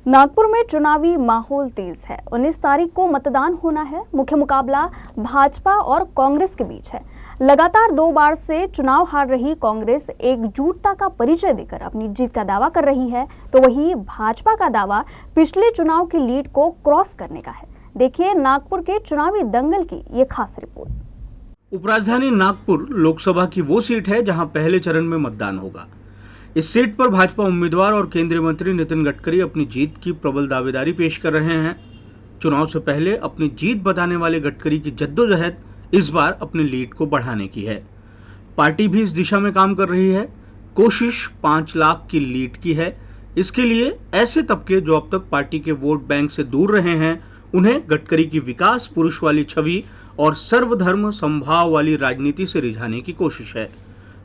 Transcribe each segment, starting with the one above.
नागपुर में चुनावी माहौल तेज है। 19 तारीख को मतदान होना है। मुख्य मुकाबला भाजपा और कांग्रेस के बीच है। लगातार 2 बार से चुनाव हार रही कांग्रेस एकजुटता का परिचय देकर अपनी जीत का दावा कर रही है, तो वहीं भाजपा का दावा पिछले चुनाव की लीड को क्रॉस करने का है। देखिए नागपुर के चुनावी दंगल की ये खास रिपोर्ट। उपराजधानी नागपुर लोकसभा की वो सीट है जहां पहले चरण में मतदान होगा। इस सीट पर भाजपा उम्मीदवार और केंद्रीय मंत्री नितिन गडकरी अपनी जीत की प्रबल दावेदारी पेश कर रहे हैं। चुनाव से पहले अपनी जीत बताने वाले गडकरी की जद्दोजहद इस बार अपनी लीड को बढ़ाने की है। पार्टी भी इस दिशा में काम कर रही है। कोशिश 5 लाख की लीड की है। इसके लिए ऐसे तबके जो अब तक पार्टी के वोट बैंक से दूर रहे हैं, उन्हें गडकरी की विकास पुरुष वाली छवि और सर्वधर्म समभाव वाली राजनीति से रिझाने की कोशिश है।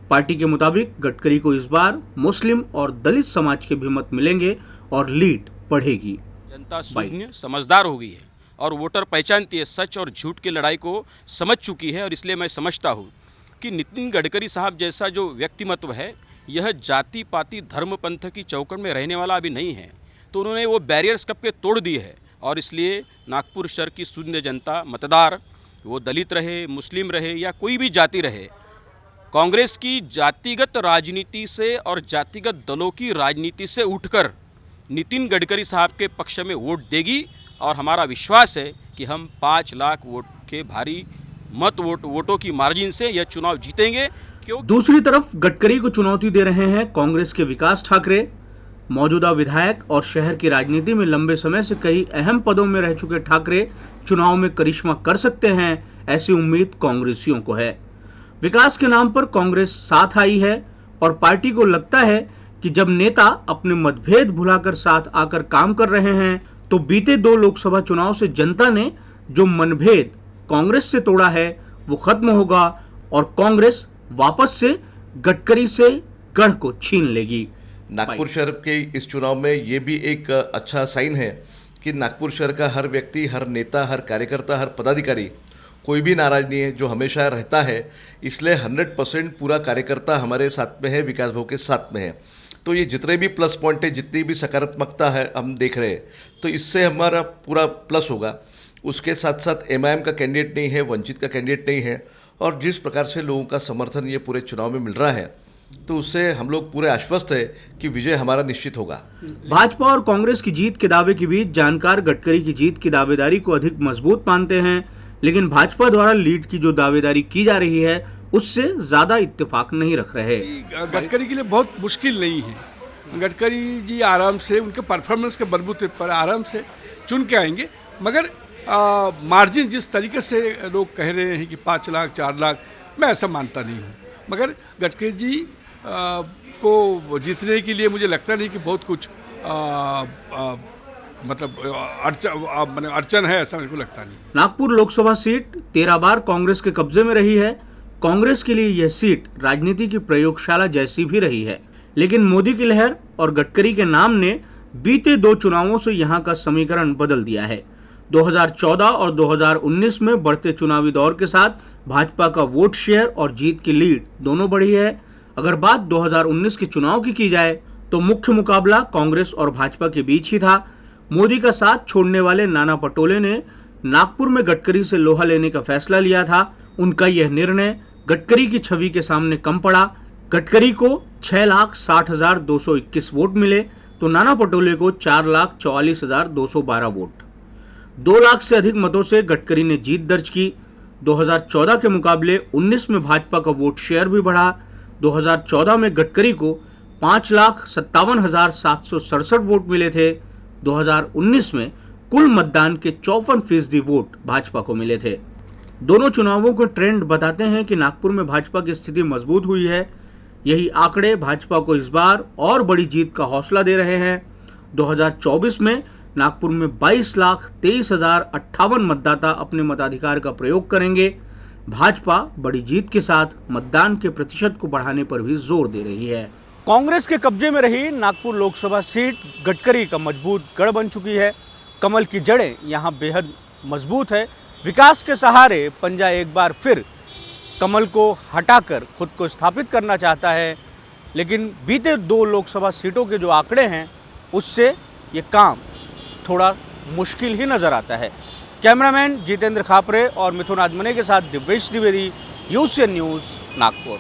पार्टी के मुताबिक गडकरी को इस बार मुस्लिम और दलित समाज के भी मत मिलेंगे और लीड बढ़ेगी। जनता सुज्ञ समझदार हो गई है और वोटर पहचानती है, सच और झूठ की लड़ाई को समझ चुकी है। और इसलिए मैं समझता हूँ कि नितिन गडकरी साहब जैसा जो व्यक्तिमत्व है, यह जाति पाति धर्म पंथ की चौकट में रहने वाला अभी नहीं है। तो उन्होंने वो बैरियर्स कब के तोड़ दिए हैं और इसलिए नागपुर शहर की शून्य जनता मतदार, वो दलित रहे, मुस्लिम रहे या कोई भी जाति रहे, कांग्रेस की जातिगत राजनीति से और जातिगत दलों की राजनीति से उठकर नितिन गडकरी साहब के पक्ष में वोट देगी। और हमारा विश्वास है कि हम 5 लाख वोट के भारी वोटों की मार्जिन से यह चुनाव जीतेंगे। क्यों? दूसरी तरफ गडकरी को चुनौती दे रहे हैं कांग्रेस के विकास ठाकरे। मौजूदा विधायक और शहर की राजनीति में लंबे समय से कई अहम पदों में रह चुके ठाकरे चुनाव में करिश्मा कर सकते हैं, ऐसी उम्मीद कांग्रेसियों को है। विकास के नाम पर कांग्रेस साथ आई है और पार्टी को लगता है कि जब नेता अपने मतभेद भुलाकर साथ आकर काम कर रहे हैं, तो बीते 2 लोकसभा चुनाव से जनता ने जो मनभेद कांग्रेस से तोड़ा है वो खत्म होगा और कांग्रेस वापस से गडकरी से गढ़ को छीन लेगी। नागपुर शहर के इस चुनाव में ये भी एक अच्छा साइन है कि नागपुर शहर का हर व्यक्ति, हर नेता, हर कार्यकर्ता, हर पदाधिकारी कोई भी नाराज नहीं है, जो हमेशा रहता है। इसलिए 100% पूरा कार्यकर्ता हमारे साथ में है, विकास भाव के साथ में है। तो ये जितने भी प्लस पॉइंट है, जितनी भी सकारात्मकता है हम देख रहे हैं, तो इससे हमारा पूरा प्लस होगा। उसके साथ साथ MIM का कैंडिडेट नहीं है, वंचित का कैंडिडेट नहीं है, और जिस प्रकार से लोगों का समर्थन ये पूरे चुनाव में मिल रहा है, तो उससे हम लोग पूरे आश्वस्त है कि विजय हमारा निश्चित होगा। भाजपा और कांग्रेस की जीत के दावे के बीच जानकार गडकरी की जीत की दावेदारी को अधिक मजबूत मानते हैं, लेकिन भाजपा द्वारा लीड की जो दावेदारी की जा रही है उससे ज्यादा इत्तेफाक नहीं रख रहे। गडकरी के लिए बहुत मुश्किल नहीं है। गडकरी जी आराम से उनके परफॉर्मेंस के बलबूते पर आराम से चुन के आएंगे। मगर मार्जिन जिस तरीके से लोग कह रहे हैं कि 5 लाख 4 लाख, मैं ऐसा मानता नहीं हूँ। मगर गडकरी जी को जीतने के लिए मुझे लगता नहीं कि बहुत कुछ अड़चन है, ऐसा मेरे को लगता नहीं। नागपुर लोकसभा सीट 13 बार कांग्रेस के कब्जे में रही है। कांग्रेस के लिए यह सीट राजनीति की प्रयोगशाला जैसी भी रही है, लेकिन मोदी की लहर और गडकरी के नाम ने बीते 2 चुनावों से यहां का समीकरण बदल दिया है। 2014 और 2019 में बढ़ते चुनावी दौर के साथ भाजपा का वोट शेयर और जीत की लीड दोनों बढ़ी है। अगर बात 2019 के चुनाव की जाए तो मुख्य मुकाबला कांग्रेस और भाजपा के बीच ही था। मोदी का साथ छोड़ने वाले नाना पटोले ने नागपुर में गडकरी से लोहा लेने का फैसला लिया था। उनका यह निर्णय गडकरी की छवि के सामने कम पड़ा। गडकरी को 6,60,221 वोट मिले तो नाना पटोले को 4,44,212 वोट। 2 लाख से अधिक मतों से गडकरी ने जीत दर्ज की। 2014 के मुकाबले 19 में भाजपा का वोट शेयर भी बढ़ा। 2014 में गडकरी को 5,57,767 वोट मिले थे। 2019 में कुल मतदान के 54% वोट भाजपा को मिले थे। दोनों चुनावों के ट्रेंड बताते हैं कि नागपुर में भाजपा की स्थिति मजबूत हुई है। यही आंकड़े भाजपा को इस बार और बड़ी जीत का हौसला दे रहे हैं। 2024 में नागपुर में 22,23,058 मतदाता अपने मताधिकार का प्रयोग करेंगे। भाजपा बड़ी जीत के साथ मतदान के प्रतिशत को बढ़ाने पर भी जोर दे रही है। कांग्रेस के कब्जे में रही नागपुर लोकसभा सीट गडकरी का मजबूत गढ़ बन चुकी है। कमल की जड़ें यहां बेहद मजबूत है। विकास के सहारे पंजा एक बार फिर कमल को हटाकर खुद को स्थापित करना चाहता है, लेकिन बीते 2 लोकसभा सीटों के जो आंकड़े हैं उससे ये काम थोड़ा मुश्किल ही नज़र आता है। कैमरामैन जितेंद्र खापरे और मिथुन आजमने के साथ दिव्येश द्विवेदी, यूसीएन न्यूज़, नागपुर।